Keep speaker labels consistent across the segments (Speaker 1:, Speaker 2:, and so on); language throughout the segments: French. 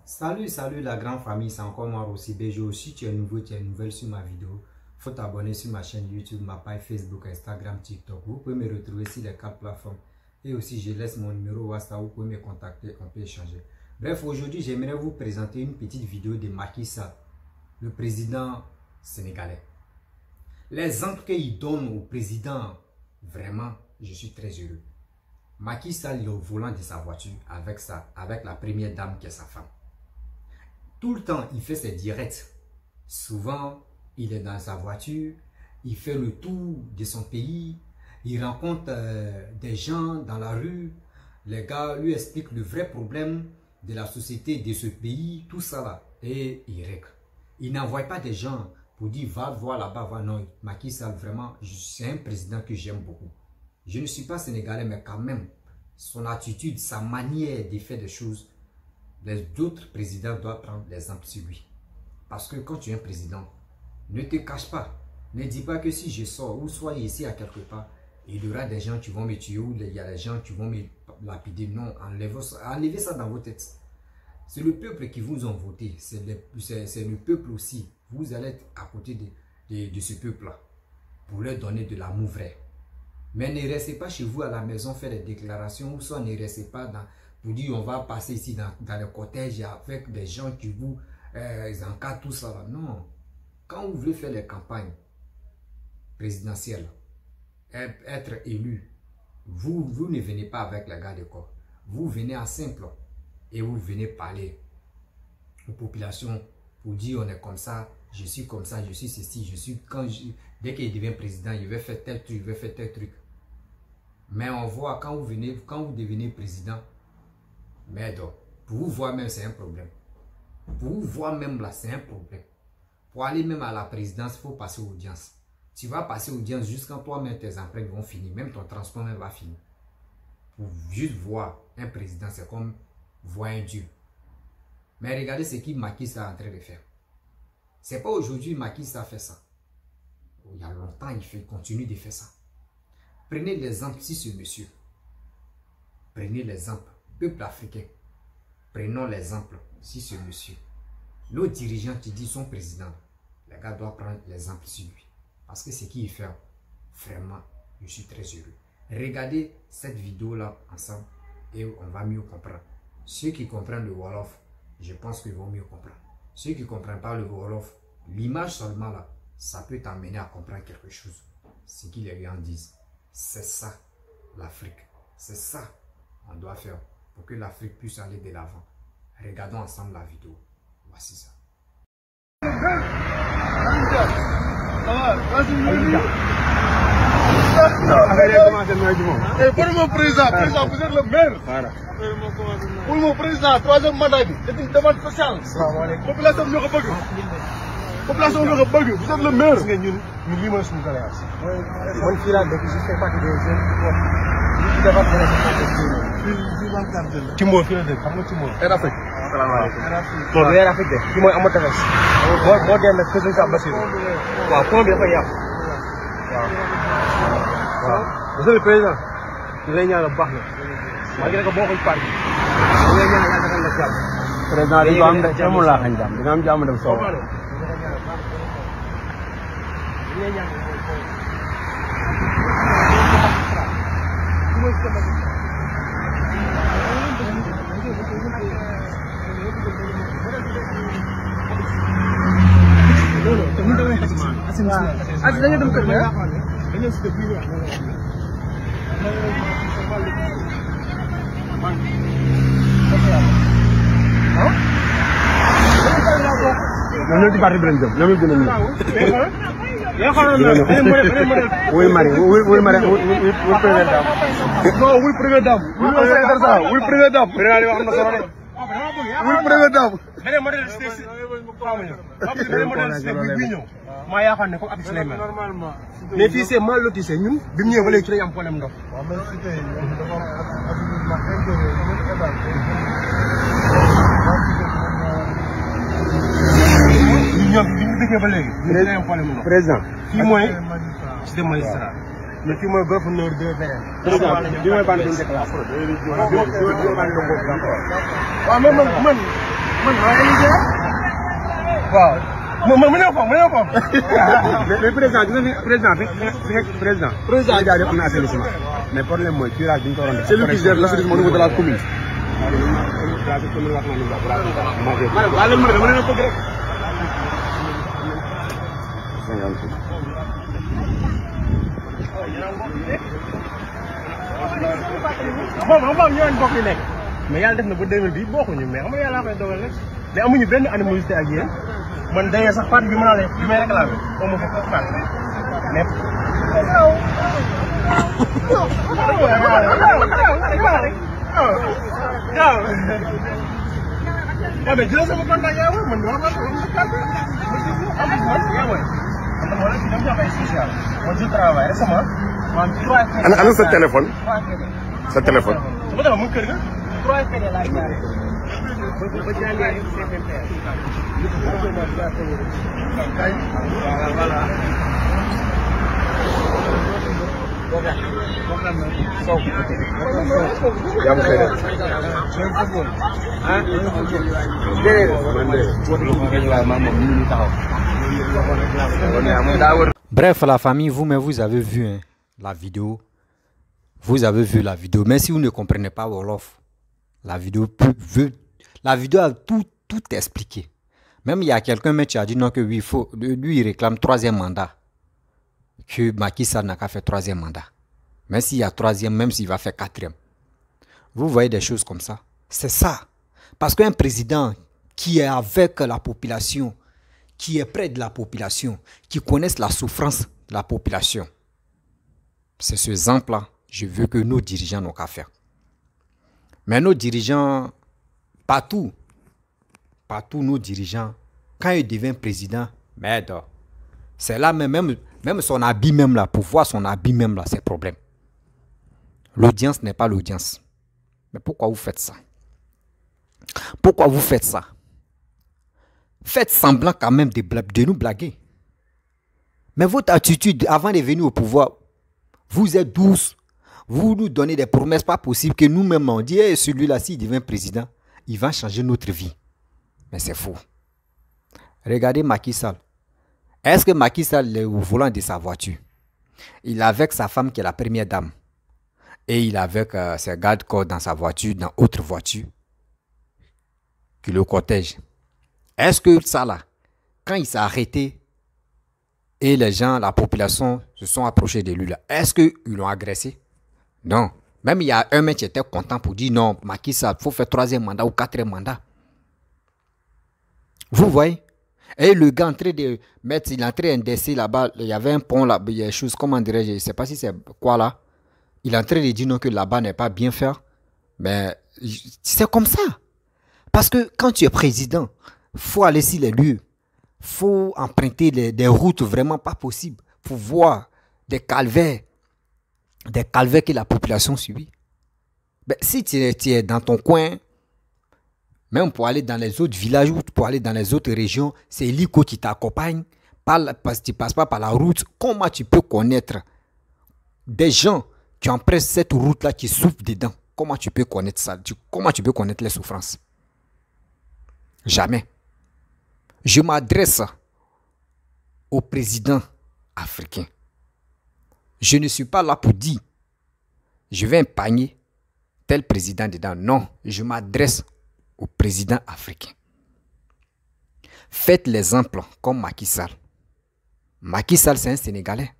Speaker 1: Salut la grande famille, c'est encore moi Rossi Bejo. Si tu es nouveau, tu es nouvelle sur ma vidéo, faut t'abonner sur ma chaîne YouTube, ma page Facebook, Instagram, TikTok. Vous pouvez me retrouver sur les 4 plateformes. Et aussi, je laisse mon numéro WhatsApp, vous pouvez me contacter, on peut échanger. Bref, aujourd'hui, j'aimerais vous présenter une petite vidéo de Macky Sall, le président sénégalais. Les encres qu'il donne au président, vraiment, je suis très heureux. Macky Sall est au volant de sa voiture avec la première dame qui est sa femme. Tout le temps, il fait ses directs. Souvent, il est dans sa voiture, il fait le tour de son pays, il rencontre des gens dans la rue, les gars lui expliquent le vrai problème de la société, de ce pays, tout ça là, et il règle. Il n'envoie pas des gens pour dire va voir là-bas, va non. Macky Sall, vraiment, c'est un président que j'aime beaucoup. Je ne suis pas sénégalais, mais quand même, son attitude, sa manière de faire des choses, les autres présidents doivent prendre l'exemple sur lui. Parce que quand tu es un président, ne te cache pas. Ne dis pas que si je sors ou soit ici à quelque part, il y aura des gens qui vont me tuer ou il y a des gens qui vont me lapider. Non, enlevez ça dans vos têtes. C'est le peuple qui vous a voté. C'est le peuple aussi. Vous allez être à côté de ce peuple-là pour leur donner de l'amour vrai. Mais ne restez pas chez vous à la maison faire des déclarations ou soit ne restez pas pour dire on va passer ici dans le cortège avec des gens qui vous encadrent tout ça. Là. Non. Quand vous voulez faire les campagnes présidentielles, être élu, vous ne venez pas avec les gars de corps. Vous venez en simple et vous venez parler aux populations pour dire on est comme ça, je suis comme ça, je suis ceci, je suis... Dès qu'il devient président, il va faire tel truc, il va faire tel truc. Mais on voit quand vous devenez président, mais donc, pour vous voir même, c'est un problème. Pour vous voir même là, c'est un problème. Pour aller même à la présidence, il faut passer aux audiences. Tu vas passer aux audiences jusqu'à toi-même, tes empreintes vont finir. Même ton transport même va finir. Pour juste voir un président, c'est comme voir un dieu. Mais regardez ce que Macky Sall est en train de faire. C'est pas aujourd'hui Macky Sall fait ça. Il y a longtemps, il continue de faire ça. Prenez l'exemple sur ce monsieur. Prenez l'exemple. Peuple africain. Prenons l'exemple sur ce monsieur. Nos dirigeants qui disent son président, les gars doivent prendre l'exemple sur lui. Parce que ce qu'il fait, vraiment, je suis très heureux. Regardez cette vidéo-là ensemble et on va mieux comprendre. Ceux qui comprennent le Wolof, je pense qu'ils vont mieux comprendre. Ceux qui ne comprennent pas le Wolof, l'image seulement là, ça peut t'amener à comprendre quelque chose. Ce que les gens disent, c'est ça l'Afrique. C'est ça qu'on doit faire pour que l'Afrique puisse aller de l'avant. Regardons ensemble la vidéo. Voici ça.
Speaker 2: Pour mon président, vous êtes le maire. Pour mon président, troisième mandat, c'est une demande sociale. Population ñoo ko bëgg. Population ñoo ko bëgg. Vous êtes le maire. ñun lii mooy suñu doléance. Man fii laa dëkk je fais partie des jeunes qui defar Timbo fii la dëkk xam nga Timbo. Air Afrique. Salaamaaleykum. Non du Air Afrique de. Fii mooy Amadou Tafes. boo dee nag Kër Sa Bassirou. waaw pont bi dafa yàqu. waaw. Monsieur le président. ñu lay ñaanal bu baax na. malgré que bokkuñ parti. ñu lay ñaanal yàlla defal la jàmm. président di ko am de te mu laa xañ jàmm dina am jàmm dem soo. dañu dem kër ga dañu ci bi ñoo ci parti bi lañ jëm ñoo ñu gëna ñu ya xana na oui mari oui première dame non oui première dame oui c'est ça oui première dame président wax na solo de oui première dame beneen modèle bi ñëw maa yaakaar ne comme Abdou Souleymane mais fii c'est mal lotissé ñun bi mu ñëwee ba léegi ci lañ am problème ndox ñoom bi ñu dëkkee ba léegi ci lañ am problème ndox président fii mooy cité magistrat mais fii mooy gouverneur de beneen président bi mooy bande bi ñu déclaré waaw mais man waaw ma ñëw foofu mais président daal am na assainissement mais problème mooy curage bi ñu ko waroon def. C'est lui qui gère l'assainissement au niveau de la commune. Bon, ñoo bokk li nekk mais yàlla def na ba 2010 bokkuñu mais xam nga yàlla koy dogal rek mais amuñu benn animosité ak yéen man d'ailleurs sax parti bi ma la bi may réclamé au moins foofu parti mais waaw mais jëlal sama contact yaa man je travaille récemment. Ana sa téléphone. Sa téléphone. Sama téléphone mu kër ga. 3 fede la ñaare. Ba jàngee CPPR. Voilà.
Speaker 1: Bref, la famille, vous-même, vous avez vu hein, la vidéo. Vous avez vu la vidéo. Mais si vous ne comprenez pas Wolof, la vidéo a tout expliqué. Même il y a quelqu'un qui a dit non, que lui, lui il réclame 3e mandat. Que Macky Sall n'a qu'à faire 3e mandat. Même s'il y a 3e, même s'il va faire 4e. Vous voyez des choses comme ça. C'est ça. Parce qu'un président qui est avec la population, qui est près de la population, qui connaissent la souffrance de la population. C'est ce exemple-là, je veux que nos dirigeants n'ont qu'à faire. Mais nos dirigeants, partout nos dirigeants, quand ils deviennent président, merde, c'est là même son habit même là, pour voir son habit même là, c'est problème. L'audience n'est pas l'audience. Mais pourquoi vous faites ça? Pourquoi vous faites ça? Faites semblant quand même de nous blaguer. Mais votre attitude avant de venir au pouvoir, vous êtes douce. Vous nous donnez des promesses pas possibles que nous-mêmes on dit, hey, celui-là, s'il devient président, il va changer notre vie. Mais c'est faux. Regardez Macky Sall. Est-ce que Macky Sall est au volant de sa voiture? Il est avec sa femme qui est la première dame. Et il est avec ses gardes-corps dans sa voiture, dans autre voiture, qui le protège. Est-ce que ça là, quand il s'est arrêté et les gens, la population se sont approchés de lui là, est-ce qu'ils l'ont agressé? Non. Même il y a un mec qui était content pour dire non, Macky Sall, il faut faire 3e mandat ou 4e mandat. Vous voyez? Et le gars en train de mettre, il est en train d'essayer là-bas, il y avait un pont là, il y a des choses, comment dirais-je, je ne sais pas si c'est quoi là. Il est en train de dire non que là-bas n'est pas bien fait. Mais c'est comme ça. Parce que quand tu es président, il faut aller sur les lieux. Il faut emprunter des routes vraiment pas possibles pour voir des calvaires que la population subit. Ben, si tu es dans ton coin, même pour aller dans les autres villages ou pour aller dans les autres régions, c'est l'ICO qui t'accompagne parce que tu ne passes pas par la route. Comment tu peux connaître des gens qui empruntent cette route-là qui souffrent dedans? Comment tu peux connaître ça? Comment tu peux connaître les souffrances? Jamais. Je m'adresse au président africain. Je ne suis pas là pour dire je vais épargner tel président dedans. Non, je m'adresse au président africain. Faites l'exemple comme Macky Sall. Macky Sall, c'est un Sénégalais.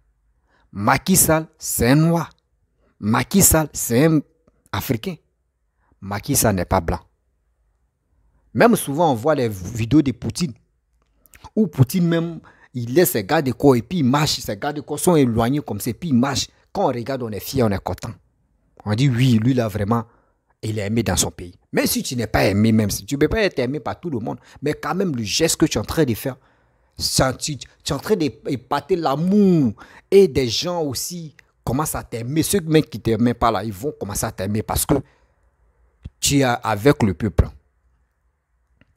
Speaker 1: Macky Sall, c'est un Noir. Macky Sall, c'est un Africain. Macky Sall n'est pas blanc. Même souvent, on voit les vidéos de Poutine. Où Poutine même, il laisse ses gardes de corps et puis il marche. Ses gardes de corps sont éloignés comme ça, puis il marche. Quand on regarde, on est fier, on est content. On dit oui, lui là vraiment, il est aimé dans son pays. Même si tu n'es pas aimé, même si tu ne peux pas être aimé par tout le monde, mais quand même le geste que tu es en train de faire, tu es en train d'épater l'amour et des gens aussi commencent à t'aimer. Ceux même qui ne t'aiment pas là, ils vont commencer à t'aimer parce que tu es avec le peuple.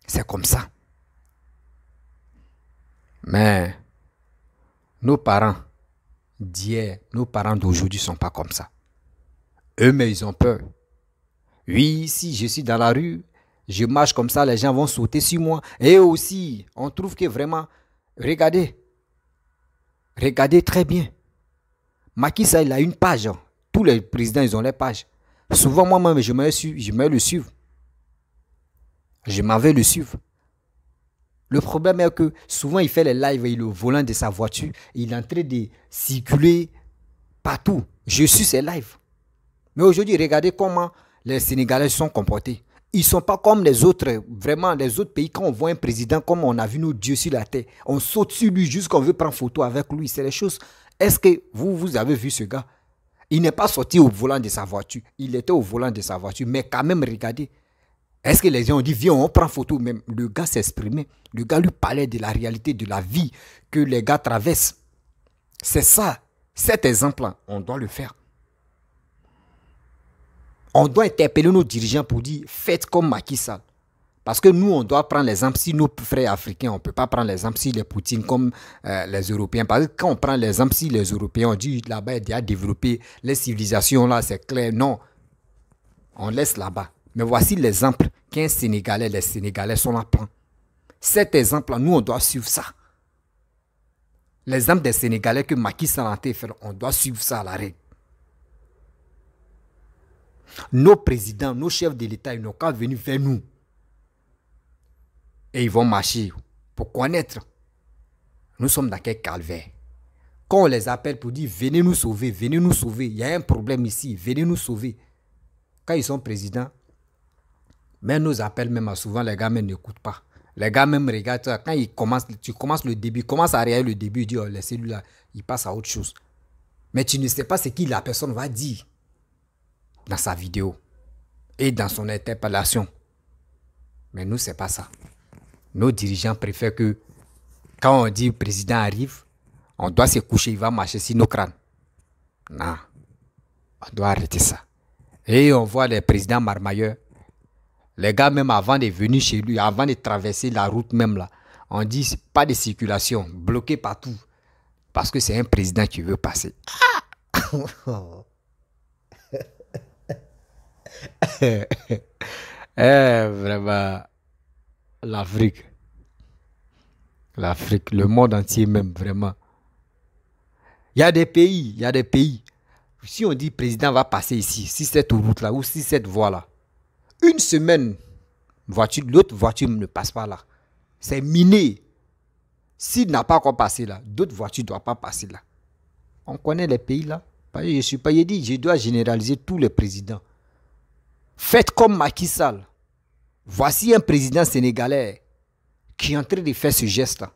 Speaker 1: C'est comme ça. Mais nos parents d'hier, nos parents d'aujourd'hui ne sont pas comme ça. Eux, mais ils ont peur. Oui, si je suis dans la rue, Je marche comme ça, les gens vont sauter sur moi. Et aussi, on trouve que vraiment, regardez très bien. Macky Sall, il a une page. Tous les présidents, ils ont les pages. Souvent, moi-même, je vais le suivre. Je m'en vais le suivre. Le problème est que souvent, il fait les lives, il est au volant de sa voiture. Il est en train de circuler partout. Je suis ses lives. Mais aujourd'hui, regardez comment les Sénégalais se sont comportés. Ils ne sont pas comme les autres, vraiment, les autres pays. Quand on voit un président, comme on a vu nos dieux sur la terre, on saute sur lui juste qu'on veut prendre photo avec lui. C'est les choses. Est-ce que vous avez vu ce gars? Il n'est pas sorti au volant de sa voiture. Il était au volant de sa voiture. Mais quand même, regardez. Est-ce que les gens ont dit, viens, on prend photo? Même le gars s'exprimait. Le gars lui parlait de la réalité, de la vie que les gars traversent. C'est ça. Cet exemple-là, on doit le faire. On doit interpeller nos dirigeants pour dire, faites comme Macky Sall. Parce que nous, on doit prendre l'exemple. Si nos frères africains, on ne peut pas prendre l'exemple si les Poutine comme les Européens. Parce que quand on prend l'exemple si les Européens, on dit là-bas, il y a développé les civilisations, là, c'est clair. Non, on laisse là-bas. Mais voici l'exemple qu'un Sénégalais, les Sénégalais sont là prendre. Cet exemple-là, nous, on doit suivre ça. L'exemple des Sénégalais que Macky Sall a fait, on doit suivre ça à la règle. Nos présidents, nos chefs de l'État, ils n'ont qu'à venir vers nous. Et ils vont marcher pour connaître. Nous sommes dans quel calvaire. Quand on les appelle pour dire, venez nous sauver, il y a un problème ici, venez nous sauver. Quand ils sont présidents, mais nos appels, même souvent, les gars même n'écoutent pas. Les gars même regardent, quand tu commences le début, commence à regarder le début, ils disent, oh, les cellules-là, ils passent à autre chose. Mais tu ne sais pas ce que la personne va dire dans sa vidéo et dans son interpellation. Mais nous, ce n'est pas ça. Nos dirigeants préfèrent que quand on dit le président arrive, on doit se coucher, il va marcher sur nos crânes. Non, on doit arrêter ça. Et on voit les présidents marmailleurs. Les gars, même avant de venir chez lui, avant de traverser la route même là, on dit pas de circulation, bloqué partout. Parce que c'est un président qui veut passer. Vraiment, l'Afrique, le monde entier même, vraiment. Il y a des pays. Si on dit président va passer ici, si cette route-là ou si cette voie-là, une semaine, l'autre voiture ne passe pas là. C'est miné. S'il n'a pas encore passé là, d'autres voitures ne doivent pas passer là. On connaît les pays là. Je ne suis pas dit, je dois généraliser tous les présidents. Faites comme Macky Sall. Voici un président sénégalais qui est en train de faire ce geste-là.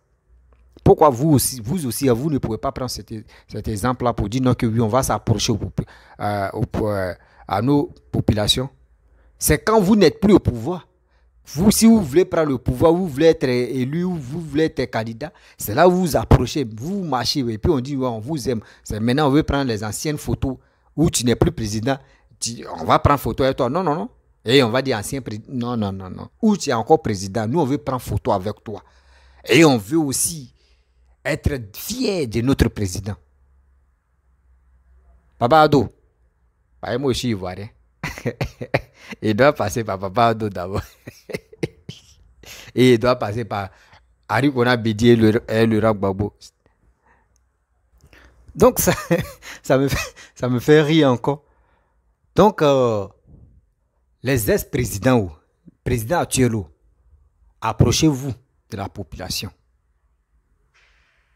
Speaker 1: Pourquoi vous aussi, vous ne pouvez pas prendre cet exemple-là pour dire non que oui, on va s'approcher à nos populations? C'est quand vous n'êtes plus au pouvoir. Vous, si vous voulez prendre le pouvoir, vous voulez être élu, vous voulez être candidat, c'est là où vous vous approchez, vous marchez, et puis on dit, ouais, on vous aime. Maintenant, on veut prendre les anciennes photos où tu n'es plus président. On va prendre photo avec toi. Non, non, non. Et on va dire ancien président. Non, non, non, non. Où tu es encore président, nous, on veut prendre photo avec toi. Et on veut aussi être fier de notre président. Papa Ado, moi aussi ivoirien. Il doit passer par Papa Ado d'abord. Et il doit passer par Arikona Bedi et le Ragbabo. Donc ça me fait rire encore. Donc les ex-présidents, président actuel, approchez-vous de la population.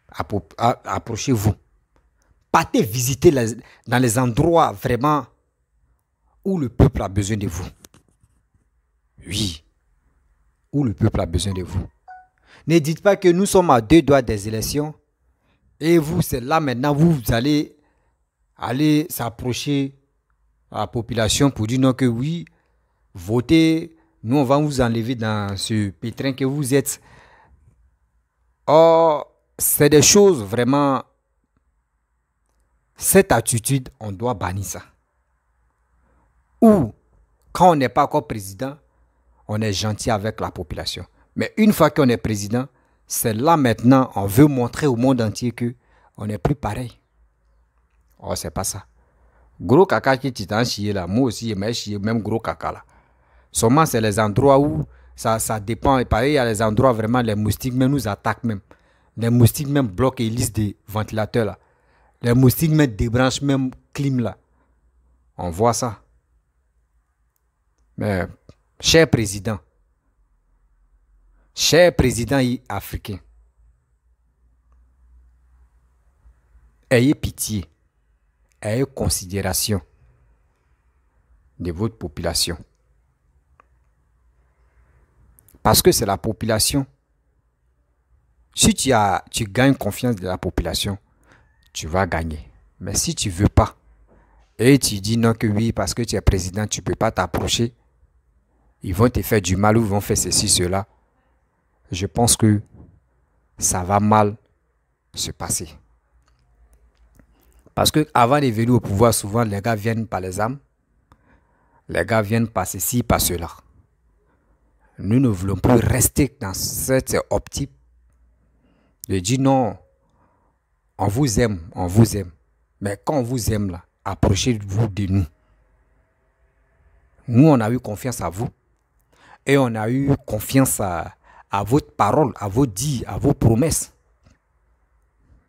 Speaker 1: Approchez-vous. Partez visiter dans les endroits vraiment où le peuple a besoin de vous. Oui, où le peuple a besoin de vous. Ne dites pas que nous sommes à 2 doigts des élections et vous, c'est là maintenant, vous allez s'approcher à la population pour dire non que oui, votez, nous on va vous enlever dans ce pétrin que vous êtes. Or, c'est des choses vraiment, cette attitude, on doit bannir ça. Ou, quand on n'est pas encore président, on est gentil avec la population. Mais une fois qu'on est président, c'est là maintenant, on veut montrer au monde entier qu'on n'est plus pareil. Oh, c'est pas ça. Gros caca qui t'en chier là, moi aussi, je chier, même gros caca là. Seulement, c'est les endroits où ça dépend. Et pareil, il y a les endroits vraiment, les moustiques même nous attaquent même. Les moustiques même bloquent et lisent des ventilateurs là. Les moustiques même débranchent même clim là. On voit ça. Mais, cher président africain, ayez pitié, ayez considération de votre population. Parce que c'est la population. Si tu gagnes confiance de la population, tu vas gagner. Mais si tu ne veux pas, et tu dis non que oui, parce que tu es président, tu ne peux pas t'approcher, ils vont te faire du mal ou ils vont faire ceci, cela. Je pense que ça va mal se passer. Parce que avant de venir au pouvoir, souvent les gars viennent par les armes. Les gars viennent par ceci, par cela. Nous ne voulons plus rester dans cette optique de dire non, on vous aime, on vous aime. Mais quand on vous aime là, approchez-vous de nous. Nous, on a eu confiance à vous. Et on a eu confiance à votre parole, à vos dits, à vos promesses.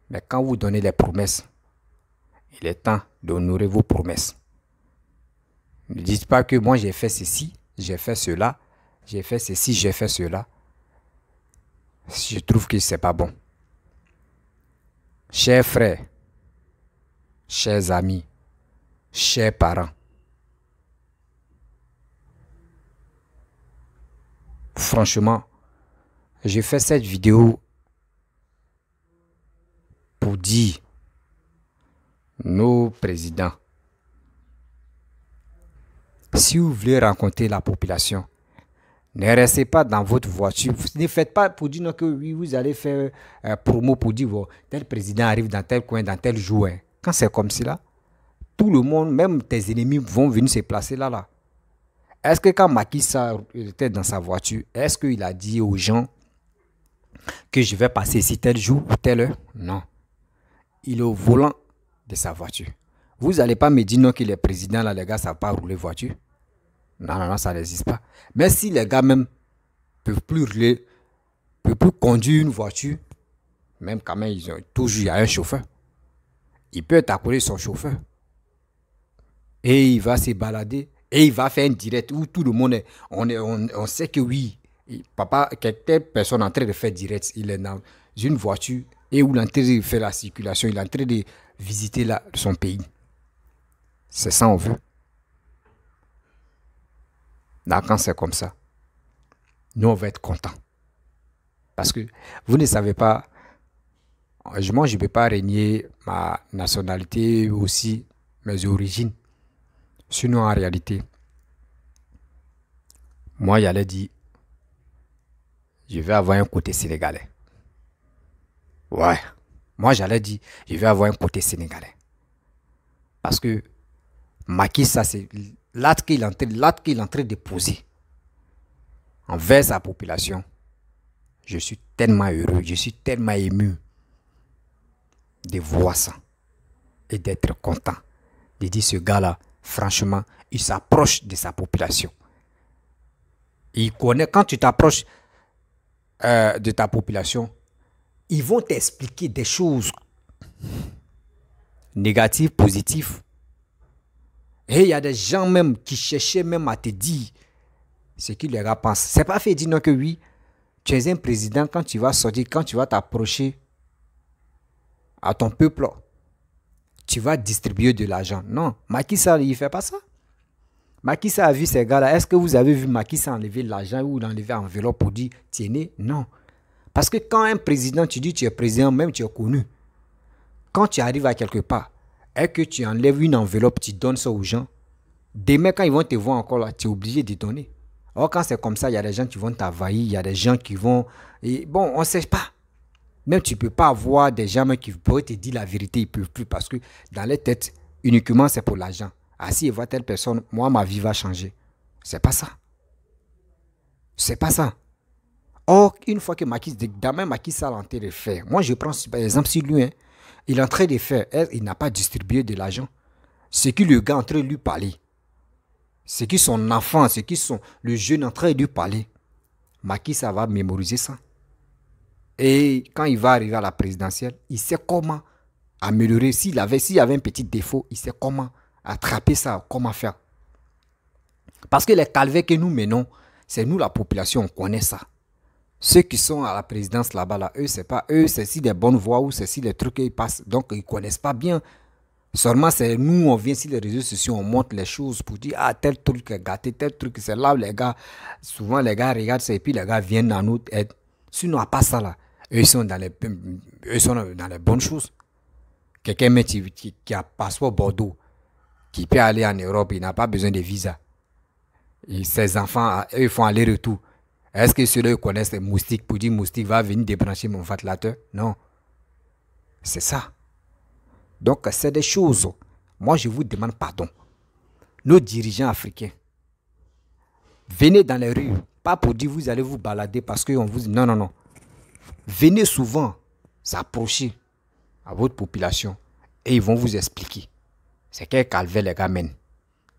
Speaker 1: Mais quand vous donnez les promesses, il est temps d'honorer vos promesses. Ne dites pas que moi j'ai fait ceci, j'ai fait cela, j'ai fait ceci, j'ai fait cela. Je trouve que ce n'est pas bon. Chers frères, chers amis, chers parents, franchement, j'ai fait cette vidéo pour dire nos présidents, si vous voulez rencontrer la population, ne restez pas dans votre voiture. Ne faites pas pour dire non, que oui, vous allez faire promo pour dire oh, tel président arrive dans tel coin, dans tel jour. Quand c'est comme cela, tout le monde, même tes ennemis, vont venir se placer là. Est-ce que quand Macky Sall était dans sa voiture, est-ce qu'il a dit aux gens que je vais passer ici tel jour ou telle heure? Non. Il est au volant de sa voiture. Vous n'allez pas me dire non que les présidents, là, les gars, ne savent pas rouler voiture. Non, ça n'existe pas. Mais si les gars même ne peuvent plus rouler, ne peuvent plus conduire une voiture, même quand même, toujours il y a un chauffeur. Il peut être accolé son chauffeur. Et il va se balader. Et il va faire un direct où tout le monde est. On sait que oui, papa, telle personne est en train de faire direct. Il est dans une voiture et où il est en train de faire la circulation. Il est en train de visiter son pays. C'est ça on veut. Là, quand c'est comme ça, nous on va être contents. Parce que vous ne savez pas, moi je ne peux pas régner ma nationalité aussi, mes origines. Sinon en réalité, moi j'allais dire, je vais avoir un côté sénégalais. Ouais, moi j'allais dire, je vais avoir un côté sénégalais. Parce que Macky, ça c'est l'acte qu'il est en train de poser envers sa population. Je suis tellement heureux, je suis tellement ému de voir ça et d'être content de dire ce gars-là, franchement, il s'approche de sa population. Il connaît, quand tu t'approches de ta population, ils vont t'expliquer des choses négatives, positives. Et il y a des gens même qui cherchaient même à te dire ce qu'ils les gars pensent. C'est pas fait dire non que oui, tu es un président, quand tu vas sortir, quand tu vas t'approcher à ton peuple, tu vas distribuer de l'argent. Non, Macky Sall, il ne fait pas ça. Macky Sall a vu ces gars-là. Est-ce que vous avez vu Macky Sall enlever l'argent ou enlever l'enveloppe pour dire tienez? Non. Parce que quand un président, tu dis tu es président, même tu es connu. Quand tu arrives à quelque part, et que tu enlèves une enveloppe, tu donnes ça aux gens, demain quand ils vont te voir encore là, tu es obligé de donner. Or quand c'est comme ça, il y a des gens qui vont t'envahir, il y a des gens qui vont... Et bon, on ne sait pas. Même tu ne peux pas avoir des gens qui pourraient te dire la vérité, ils ne peuvent plus parce que dans les têtes, uniquement c'est pour l'argent. Ah si, il voit telle personne, moi ma vie va changer. C'est pas ça. C'est pas ça. Or, une fois que Macky Sall est en train de faire, moi je prends par exemple sur lui, hein, il est en train de faire, il n'a pas distribué de l'argent. Ce que le gars est en train de lui parler, ce qui son enfant, ce qui sont le jeune en train de lui parler, Macky Sall va mémoriser ça. Et quand il va arriver à la présidentielle, il sait comment améliorer. S'il y avait un petit défaut, il sait comment attraper ça, comment faire. Parce que les calvaires que nous menons, c'est nous la population, on connaît ça. Ceux qui sont à la présidence là-bas, là, eux, c'est pas eux, c'est si des bonnes voies ou c'est si les trucs qui passent. Donc, ils ne connaissent pas bien. Seulement, c'est nous, on vient sur les réseaux sociaux, on montre les choses pour dire, ah, tel truc est gâté, tel truc, c'est là où les gars, souvent les gars regardent ça et puis les gars viennent dans notre aide. Sinon, à part ça là, eux sont dans les bonnes choses. Quelqu'un qui a passeport Bordeaux, qui peut aller en Europe, il n'a pas besoin de visa. Et ses enfants, eux, font aller-retour. Est-ce que ceux-là connaissent les moustiques pour dire moustique va venir débrancher mon ventilateur? Non. C'est ça. Donc, c'est des choses. Moi, je vous demande pardon. Nos dirigeants africains, venez dans les rues. Pas pour dire vous allez vous balader parce qu'on vous dit non, non, non. Venez souvent s'approcher à votre population et ils vont vous expliquer. C'est quel calvaire les gars mènent.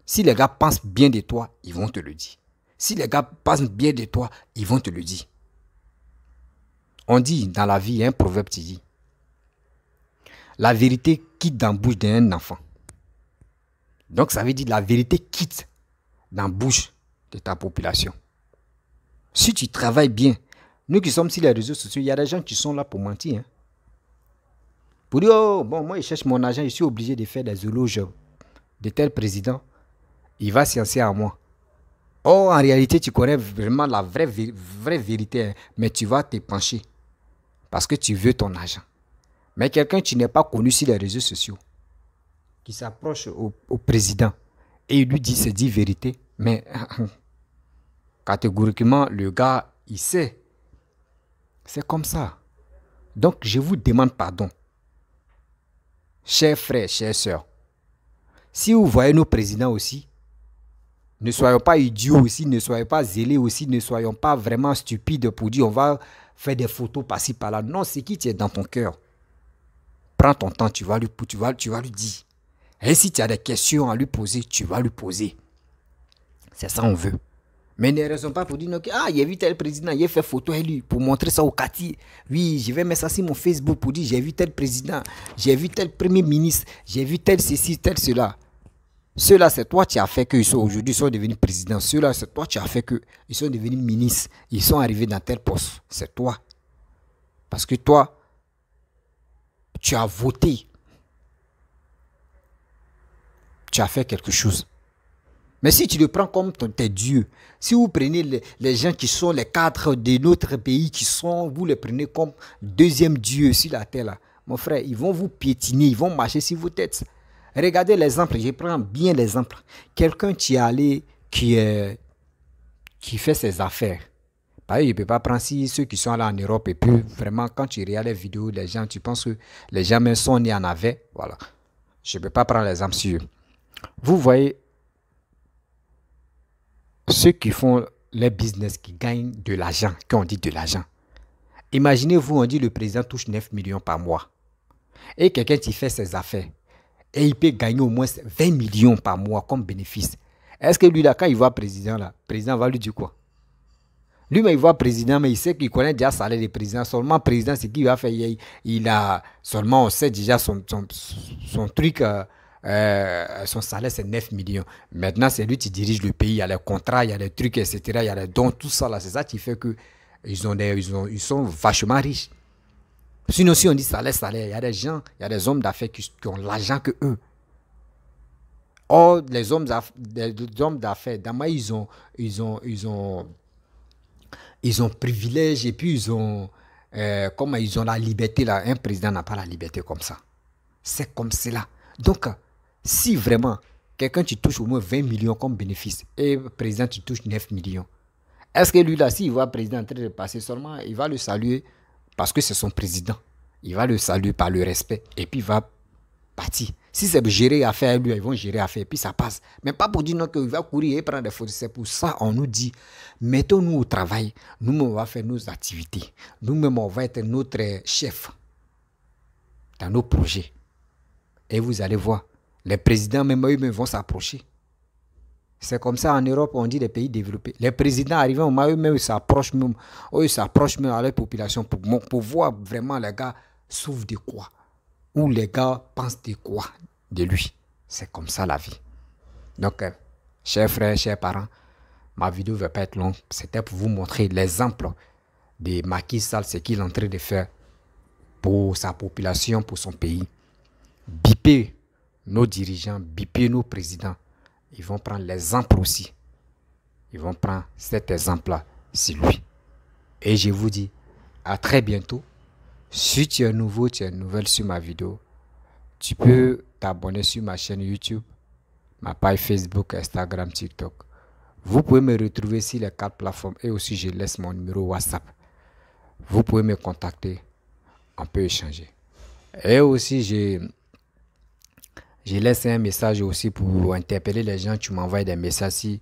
Speaker 1: Si les gars pensent bien de toi, ils vont te le dire. Si les gars pensent bien de toi, ils vont te le dire. On dit dans la vie, il y a un proverbe qui dit, la vérité quitte dans la bouche d'un enfant. Donc ça veut dire la vérité quitte dans la bouche de ta population. Si tu travailles bien, nous qui sommes sur les réseaux sociaux, il y a des gens qui sont là pour mentir. Hein. Pour dire, oh, bon, moi je cherche mon argent, je suis obligé de faire des éloges de tel président. Il va sciencer à moi. Oh, en réalité, tu connais vraiment la vraie vérité, hein, mais tu vas te pencher parce que tu veux ton argent. Mais quelqu'un qui n'est pas connu sur les réseaux sociaux, qui s'approche au président et il lui dit, c'est dit vérité, mais catégoriquement, le gars, il sait. C'est comme ça. Donc, je vous demande pardon. Chers frères, chères sœurs, si vous voyez nos présidents aussi, ne soyons pas idiots aussi, ne soyons pas zélés aussi, ne soyons pas vraiment stupides pour dire on va faire des photos par-ci par-là. Non, c'est qui tu es dans ton cœur. Prends ton temps, tu vas lui dire. Et si tu as des questions à lui poser, tu vas lui poser. C'est ça on veut. Mais ne raison pas pour dire non, ah, j'ai vu tel président, il a fait photo avec lui pour montrer ça au quartier. Oui, je vais mettre ça sur mon Facebook pour dire j'ai vu tel président, j'ai vu tel premier ministre, j'ai vu tel ceci, tel cela. Ceux-là, c'est toi qui as fait qu'ils sont aujourd'hui devenus présidents. Ceux-là, c'est toi qui as fait qu'ils sont devenus ministres. Ils sont arrivés dans tel poste. C'est toi. Parce que toi, tu as voté. Tu as fait quelque chose. Mais si tu le prends comme tes dieux, si vous prenez les gens qui sont les cadres de notre pays, vous les prenez comme deuxième dieu sur la terre, là, mon frère, ils vont vous piétiner, ils vont marcher sur vos têtes. Regardez l'exemple, je prends bien l'exemple. Quelqu'un qui est allé, qui fait ses affaires. Par exemple, je ne peux pas prendre si ceux qui sont allés en Europe et puis vraiment, quand tu regardes les vidéos, les gens, tu penses que les gens même sont nés en avait. Voilà. Je ne peux pas prendre l'exemple sur eux. Vous voyez, ceux qui font les business, qui gagnent de l'argent, quand on dit de l'argent. Imaginez-vous, on dit le président touche 9 millions par mois. Et quelqu'un qui fait ses affaires. Et il peut gagner au moins 20 millions par mois comme bénéfice. Est-ce que lui, là, quand il voit le président va lui dire quoi? Lui, mais il voit le président, mais il sait qu'il connaît déjà le salaire du président. Seulement, le président, c'est qu'il va faire. Seulement, on sait déjà son truc, son salaire, c'est 9 millions. Maintenant, c'est lui qui dirige le pays. Il y a les contrats, il y a les trucs, etc. Il y a les dons, tout ça, là. C'est ça qui fait qu'ils sont vachement riches. Sinon, si on dit salaire, il y a des gens, il y a des hommes d'affaires qui ont l'argent que eux. Or, les hommes d'affaires, d'abord, ils ont privilège et puis ils ont la liberté là. Un président n'a pas la liberté comme ça. C'est comme cela. Donc, si vraiment quelqu'un qui touche au moins 20 millions comme bénéfice et le président qui touche 9 millions, est-ce que lui là, s'il voit le président en train de passer seulement, il va le saluer parce que c'est son président. Il va le saluer par le respect et puis il va partir. Si c'est gérer affaire, lui, ils vont gérer affaire et puis ça passe. Mais pas pour dire non qu'il va courir et prendre des photos. C'est pour ça on nous dit, mettons-nous au travail. Nous-mêmes, on va faire nos activités. Nous-mêmes, on va être notre chef dans nos projets. Et vous allez voir, les présidents même eux-mêmes vont s'approcher. C'est comme ça en Europe, on dit les pays développés. Les présidents arrivant au moment eux-mêmes, ils s'approchent même à leur population pour voir vraiment les gars souffrent de quoi. Ou les gars pensent de quoi de lui. C'est comme ça la vie. Donc, chers frères, chers parents, ma vidéo ne va pas être longue. C'était pour vous montrer l'exemple de Macky Sall, ce qu'il est en train de faire pour sa population, pour son pays. Biper nos dirigeants, biper nos présidents. Ils vont prendre l'exemple aussi. Ils vont prendre cet exemple-là, c'est lui. Et je vous dis à très bientôt. Si tu es nouveau, tu es nouvelle sur ma vidéo, tu peux t'abonner sur ma chaîne YouTube, ma page Facebook, Instagram, TikTok. Vous pouvez me retrouver sur les 4 plateformes et aussi je laisse mon numéro WhatsApp. Vous pouvez me contacter, on peut échanger. Et aussi, je laisse un message aussi pour interpeller les gens. Tu m'envoies des messages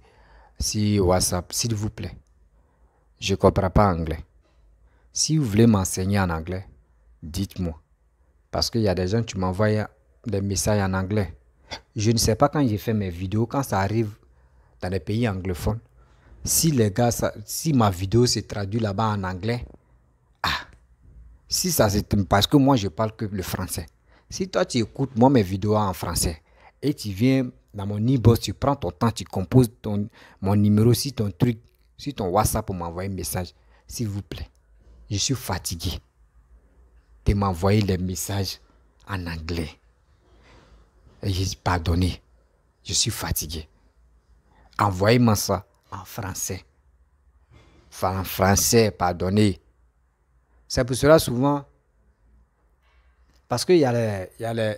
Speaker 1: si WhatsApp, s'il vous plaît. Je ne comprends pas anglais. Si vous voulez m'enseigner en anglais, dites-moi. Parce qu'il y a des gens qui m'envoient des messages en anglais. Je ne sais pas quand j'ai fait mes vidéos, quand ça arrive dans les pays anglophones, si les gars, si ma vidéo se traduit là-bas en anglais, si ça c'est parce que moi je parle que le français. Si toi tu écoutes moi mes vidéos en français et tu viens dans mon inbox, tu prends ton temps, tu composes mon numéro sur ton truc, sur ton WhatsApp pour m'envoyer un message, s'il vous plaît. Je suis fatigué de m'envoyer les messages en anglais. Et je dis pardonnez, je suis fatigué. Envoyez-moi ça en français. Enfin, en français, pardonnez. C'est pour cela souvent, parce qu'il y a les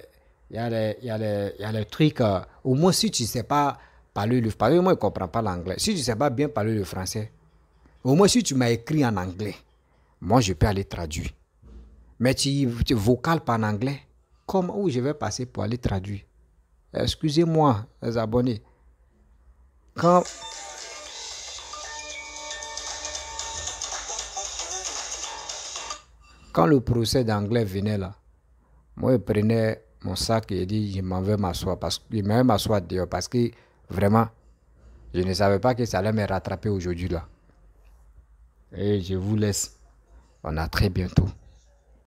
Speaker 1: trucs, au moins si tu ne sais pas parler le français, moi je ne comprends pas l'anglais. Si tu ne sais pas bien parler le français, au moins si tu m'as écrit en anglais, moi je peux aller traduire. Mais tu vocales pas en anglais, où je vais passer pour aller traduire? Excusez-moi les abonnés. Quand le procès d'anglais venait là, moi je prenais mon sac et je dis je m'en vais m'asseoir dehors parce que vraiment je ne savais pas que ça allait me rattraper aujourd'hui là. Et je vous laisse. On a très bientôt.